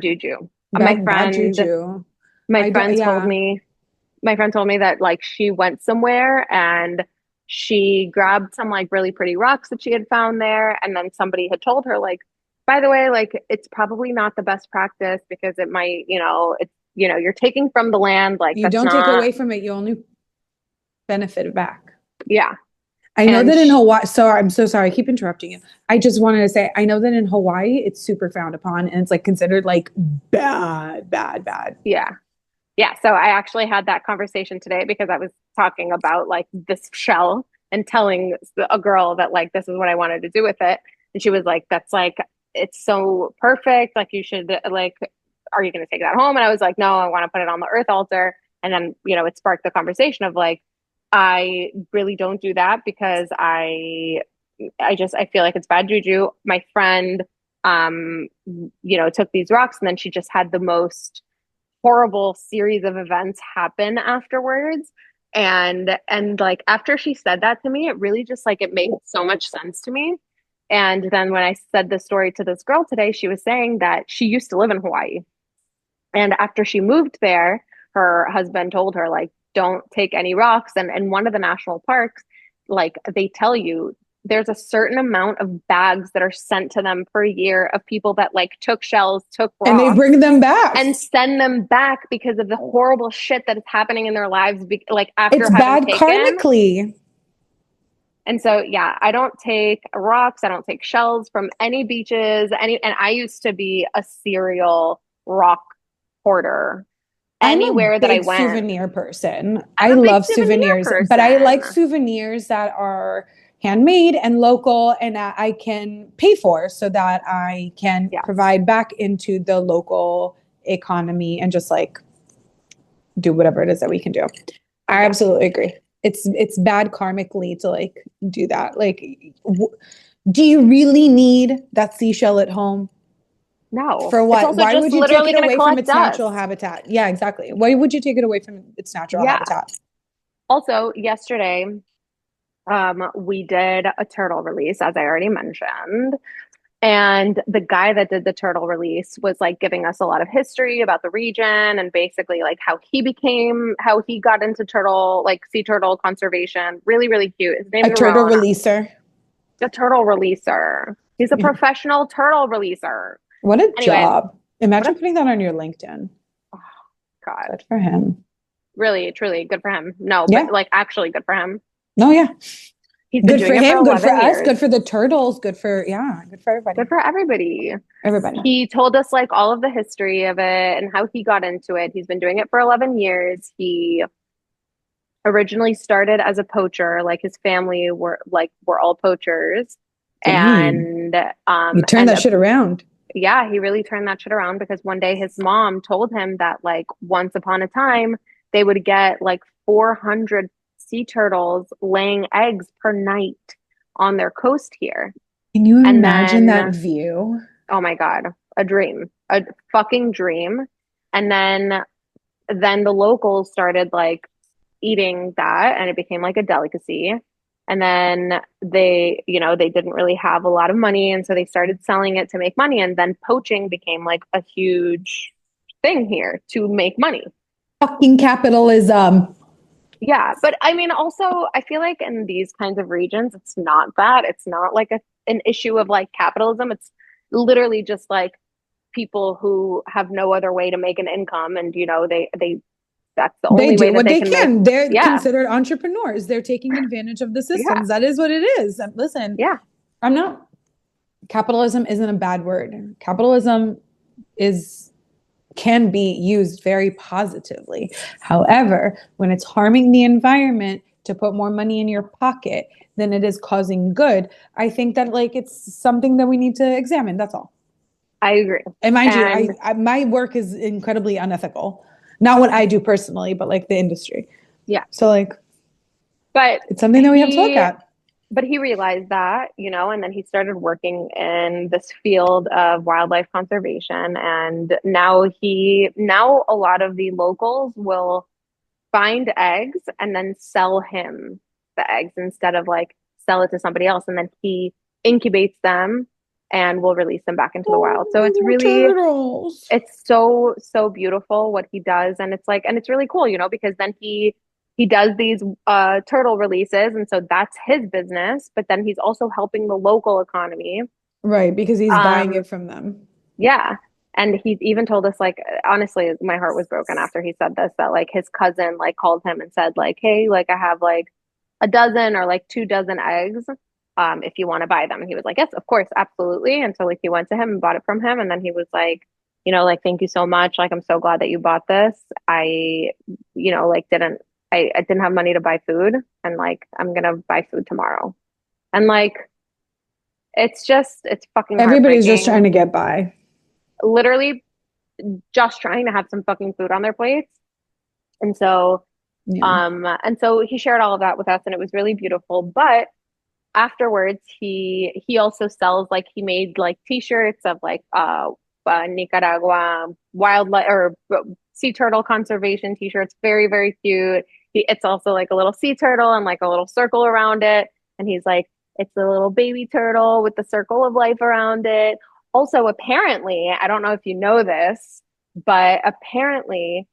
juju. Bad juju. My friend told me that like she went somewhere and she grabbed some like really pretty rocks that she had found there, and then somebody had told her like, by the way, like it's probably not the best practice because it might, you're taking from the land, like you don't take away from it, you only benefit it back. Yeah. I know that in Hawaii, so I'm so sorry, I keep interrupting you. I just wanted to say, I know that in Hawaii, it's super frowned upon and it's like considered like bad. Yeah. Yeah. So I actually had that conversation today because I was talking about like this shell and telling a girl that like, this is what I wanted to do with it. And she was like, that's like, it's so perfect. Like you should like, are you going to take that home? And I was like, no, I want to put it on the earth altar. And then, it sparked the conversation of like, I really don't do that because I feel like it's bad juju. My friend took these rocks, and then she just had the most horrible series of events happen afterwards. And like after she said that to me, it really just like it made so much sense to me. And then when I said the story to this girl today, she was saying that she used to live in Hawaii. And after she moved there, her husband told her, like, don't take any rocks. And in one of the national parks, like they tell you there's a certain amount of bags that are sent to them per year of people that like took shells, took And they rocks, bring them back. and send them back because of the horrible shit that is happening in their lives, like after It's having bad taken. karmically. And so, yeah, I don't take rocks. I don't take shells from any beaches. And I used to be a serial rock hoarder. I'm a Anywhere that I big went, souvenir person. I'm I a big love souvenir souvenirs, but I like person. souvenirs that are handmade and local and that I can pay for so that I can Yes. provide back into the local economy and just like do whatever it is that we can do. I Yeah. absolutely agree. It's bad karmically to like do that. Like, do you really need that seashell at home? No. For It's what? also Why just would you take literally it going to away from collect its natural dust. habitat? Yeah, exactly. Why would you take it away from its natural Yeah. habitat? Also, yesterday, we did a turtle release, as I already mentioned. And the guy that did the turtle release was like giving us a lot of history about the region and basically like how he got into turtle, like sea turtle conservation. Really, really cute. His A name's turtle Ramon, releaser. the turtle releaser. He's a professional turtle releaser. What a Anyway, job. what a Imagine putting that on your LinkedIn. oh, God. Good for him. Really, truly good for him. No, but Yeah. like actually good for him. No, yeah. He's been Good for doing it for him. Good for 11 us. years. Good for the turtles. Good for, yeah, good for Good everybody. for everybody. Everybody. He told us like all of the history of it and how he got into it. He's been doing it for 11 years. He originally started as a poacher, like his family were all poachers. Dang. And You turn that shit around. yeah, he really turned that shit around because one day his mom told him that like once upon a time they would get like 400 sea turtles laying eggs per night on their coast here. Can you And imagine that then view? oh my God, a dream, a fucking dream. And then the locals started like eating that and it became like a delicacy. And then they didn't really have a lot of money. And so they started selling it to make money. And then poaching became like a huge thing here to make money. Fucking capitalism. Yeah. But I mean, also, I feel like in these kinds of regions, it's not that. It's not like an issue of like capitalism. It's literally just like people who have no other way to make an income and they that's the They only way do that what they they can make. can. They're Yeah. considered entrepreneurs. They're taking advantage of the Yeah. systems. That is what it is. And listen, Yeah. I'm not, capitalism isn't a bad word. Capitalism is can be used very positively. However, when it's harming the environment to put more money in your pocket than it is causing good, I think that like it's something that we need to examine. That's all. I agree. And mind you, And my work is incredibly unethical. Not what I do personally, but like the industry. yeah, So like but it's something that we have to look he at. but he realized that, and then he started working in this field of wildlife conservation. And now a lot of the locals will find eggs and then sell him the eggs instead of like sell it to somebody else. And then he incubates them and will release them back into the wild. Oh, So my it's little really, turtles. it's so, so beautiful what he does. And it's like, and it's really cool, because then he does these turtle releases, and so that's his business, but then he's also helping the local economy. Right, because he's buying Um, it from them. yeah. And he even told us, like, honestly, my heart was broken after he said this, that like his cousin like called him and said, like, hey, like I have like a dozen or like 2 dozen eggs. If you want to buy them. And he was like, yes, of course, absolutely. And so like he went to him and bought it from him. And then he was like, like, thank you so much. Like, I'm so glad that you bought this. Like I didn't have money to buy food, and like I'm gonna buy food tomorrow. And like it's fucking Everybody's just trying heartbreaking. to get by. Literally just trying to have some fucking food on their plates. And so Yeah. he shared all of that with us, and it was really beautiful. But afterwards he also sells like he made like t-shirts of like Nicaragua wildlife or sea turtle conservation t-shirts, very very cute. It's also like a little sea turtle and like a little circle around it, and he's like, it's a little baby turtle with the circle of life around it. Also, apparently, I don't know if you know this, but apparently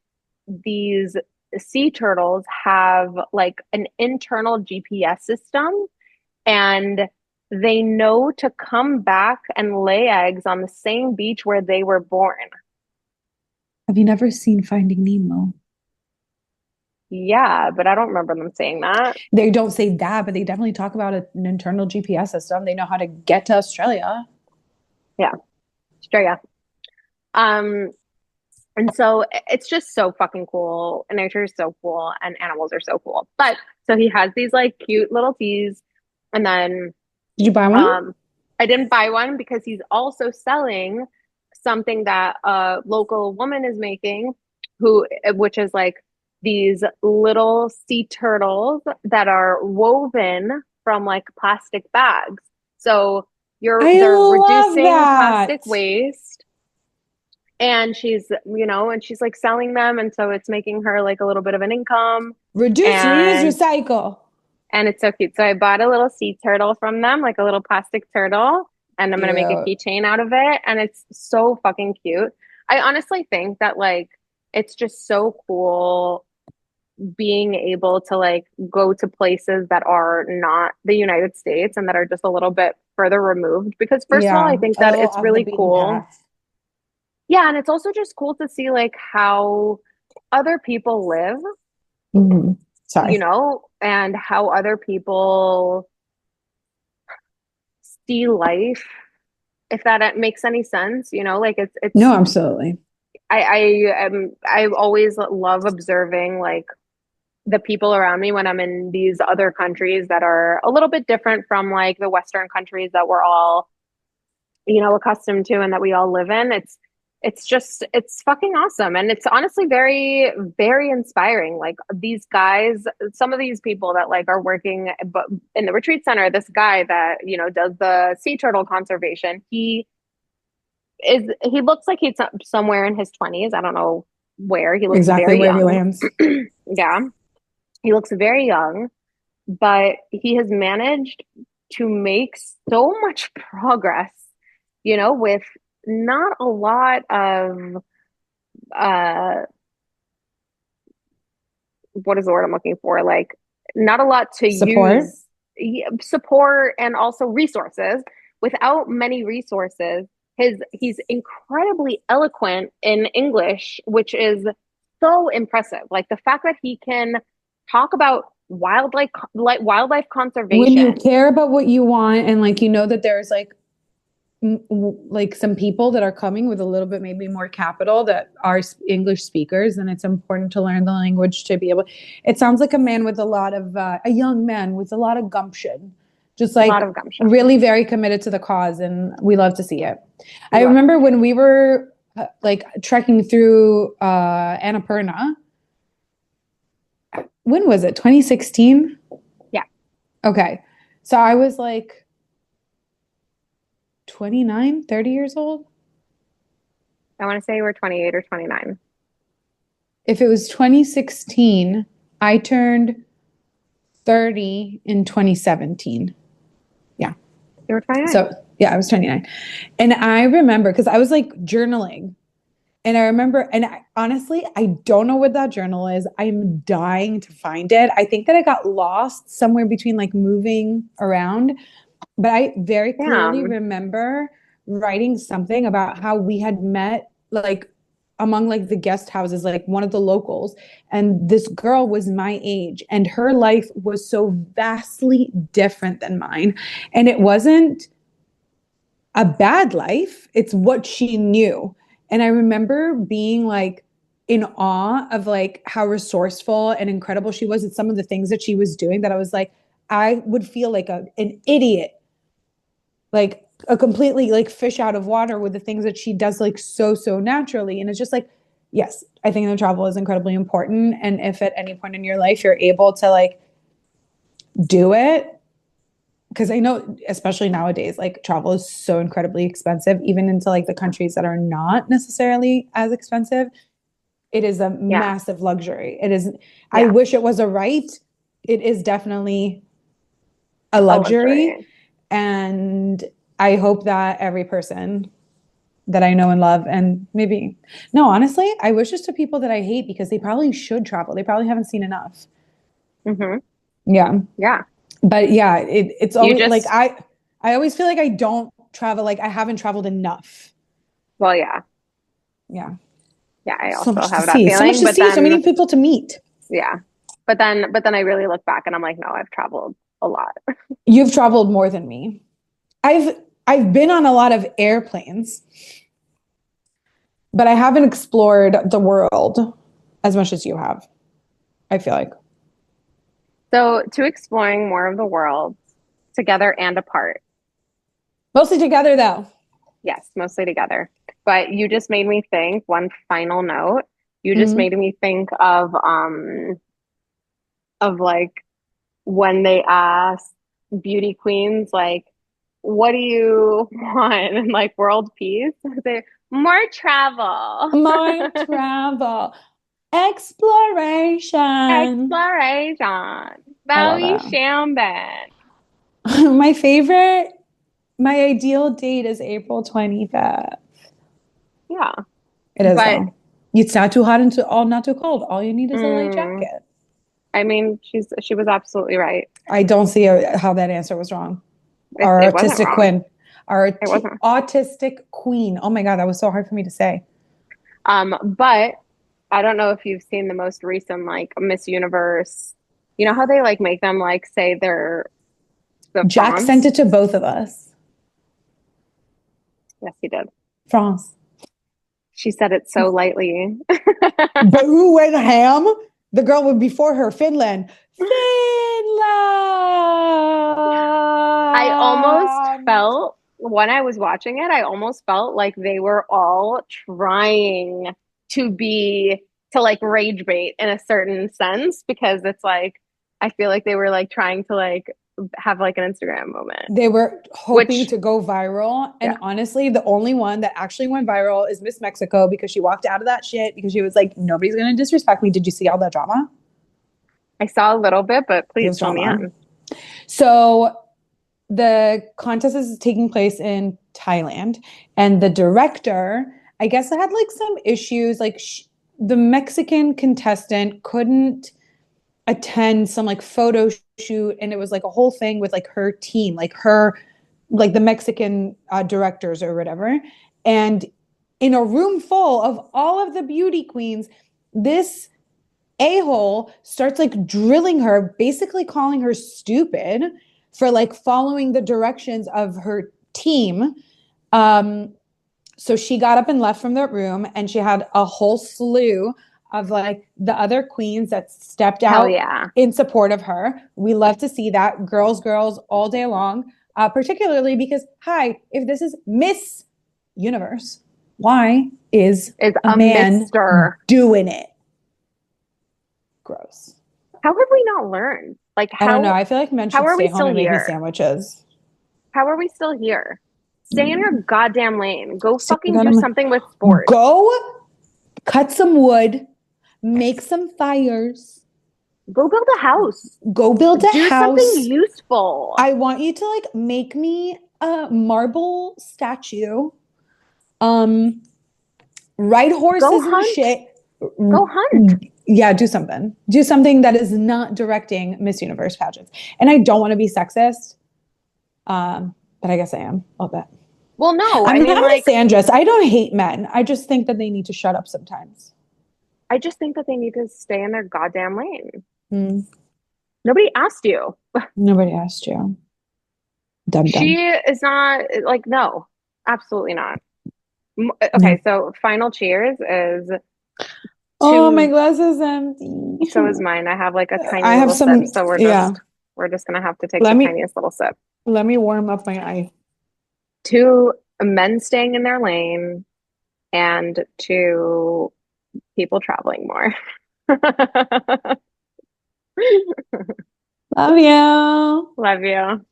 these sea turtles have like an internal GPS system, and they know to come back and lay eggs on the same beach where they were born. Have you never seen Finding Nemo? Yeah, but I don't remember them saying that. They don't say that, but they definitely talk about an internal GPS system. They know how to get to Australia. Yeah, straight up. Um, and so it's just so fucking cool. Nature is so cool, and animals are so cool. But so he has these like cute little teas, and then Did you buy one? um, I didn't buy one because he's also selling something that a local woman is making, which is like these little sea turtles that are woven from like plastic bags. So I they're love reducing that. plastic waste, and she's like selling them, and so it's making her like a little bit of an income. Reduce, reuse, and recycle. and it's so cute. So I bought a little sea turtle from them, like a little plastic turtle, and I'm gonna make a Cute. keychain out of it. And it's so fucking cute. I honestly think that like it's just so cool being able to like go to places that are not the United States and that are just a little bit further removed. Because first of all, I Yeah, think a that little it's off the really beaten cool. path. Yeah, and it's also just cool to see like how other people live, Mhm. Sorry. and how other people see life, if that makes any sense. Like No, absolutely. I always love observing like the people around me when I'm in these other countries that are a little bit different from like the Western countries that we're all, accustomed to and that we all live in. It's fucking awesome. And it's honestly very, very inspiring. Like these guys, some of these people that like are working in the retreat center, this guy that, does the sea turtle conservation, he looks like he's somewhere in his 20s. I don't know where. He looks Exactly very where he young. lands. Yeah. He looks very young, but he has managed to make so much progress, with not a lot of uh what is the word I'm looking for? Like not a lot to Support. use, support, and also resources. Without many resources, he's incredibly eloquent in English, which is so impressive. Like the fact that he can talk about wildlife When you conservation. care about what you want and like you know that there's like some people that are coming with a little bit maybe more capital that are English speakers, and it's important to learn the language to be able. It sounds like a man with a young man with a lot of gumption, just A like lot of gumption. really very committed to the cause, and we love to see it. I We love remember to see when it. we were like trekking through Annapurna. When was it? 2016? Yeah. Okay. So I was like 29, 30 years old. I want to say we're 28 or 29. If it was 2016, I turned 30 in 2017. Yeah. You were 29. So, yeah, I was 29. And I remember because I was like journaling. And I remember, and honestly, I don't know what that journal is. I'm dying to find it. I think that I got lost somewhere between like moving around. But I very clearly Damn. remember writing something about how we had met like among like the guest houses, like one of the locals. And this girl was my age, and her life was so vastly different than mine. And it wasn't a bad life, it's what she knew. And I remember being like in awe of like how resourceful and incredible she was at some of the things that she was doing, that I was like, I would feel like an idiot, like a completely like fish out of water with the things that she does like so naturally. And it's just like, yes, I think that travel is incredibly important. And if at any point in your life you're able to like do it, because I know, especially nowadays, like travel is so incredibly expensive, even into like the countries that are not necessarily as expensive. It is a Yeah. massive luxury. It is, I Yeah. wish it was a right. It is definitely a A luxury. luxury. And I hope that every person that I know and love, and maybe, no, honestly, I wish this to people that I hate because they probably should travel. They probably haven't seen enough. Hmm. Yeah. Yeah. But yeah, it's You always like just, I always feel like I don't travel, like I haven't traveled enough. well, yeah. Yeah. Yeah. I So also much to have that see. So much feeling. to But see, so then, many people to meet. yeah. But then I really look back and I'm like, no, I've traveled a lot. You've traveled more than me. I've I've been on a lot of airplanes, but I haven't explored the world as much as you have, I feel like. So to exploring more of the world together and apart. Mostly together though. Yes, mostly together. But you just made me think, one final note, you just Mm. made me think of like when they ask beauty queens like what do you want and like world peace? They more travel. More travel. Exploration. Exploration. I love Bowie it. Shambin. My favorite, my ideal date is April 25th. Yeah. It is But though. It's not too hot and all not too cold. All you need is a light mm, jacket. I mean she was absolutely right. I don't see how that answer was wrong. Our It wasn't artistic wrong. queen, our It wasn't. autistic queen. Oh my God, that was so hard for me to say. But I don't know if you've seen the most recent like Miss Universe. You know how they like make them like say they're the Jack sent France? it to both of us. Yes, he did. France. She said it so lightly. But who went ham? The girl would before her, Finland. I almost Finland. felt when I was watching it, I almost felt like they were all trying to be to like rage bait in a certain sense because it's like I feel like they were like trying to like have like an Instagram moment, They were hoping which to go viral. yeah, And honestly, the only one that actually went viral is Miss Mexico because she walked out of that shit because she was like, nobody's going to disrespect me. Did you see all that drama? I saw a little bit, but It please was fill me drama. in. So the contest is taking place in Thailand, and the director, I guess, had like some issues. Like the Mexican contestant couldn't attend some like photo shoot, and it was like a whole thing with like her team, like her, like the Mexican directors or whatever. And in a room full of all of the beauty queens, this a-hole starts like drilling her, basically calling her stupid for like following the directions of her team. Um, so she got up and left from the room, and she had a whole slew of like the other queens that stepped Hell out yeah. in support of her. We love to see that. Girls, girls all day long, particularly because, hi, if this is Miss Universe, why is Is a a man mister. doing it? Gross. How have we not learned? Like I don't know. I feel like men how should are stay we home still and make me here? sandwiches. How are we still here? Stay in your goddamn lane. Go So fucking do something with sports. go cut some wood, make some fires, Go build a house. go build a Do something house. useful. I want you to like make me a marble statue. Um, ride Go horses and hunt. shit. Go hunt. Yeah, do something. Do something that is not directing Miss Universe pageants. And I don't want to be sexist. But I guess I am. I'll bet. Well, no, I'm I mean, not like, misandrous. I don't hate men. I just think that they need to shut up sometimes. I just think that they need to stay in their goddamn lane. Hmm. Nobody asked you. Nobody asked you. Dum She dum. is not like, no, absolutely not. No. Okay, so final cheers is Oh, my two. glass is empty. So is mine. I have like a tiny I have little sip, some. so Yeah. we're just gonna have to take Let the me tiniest little sip. let me warm up my eye. Two men staying in their lane and two people traveling more. Love you. Love you.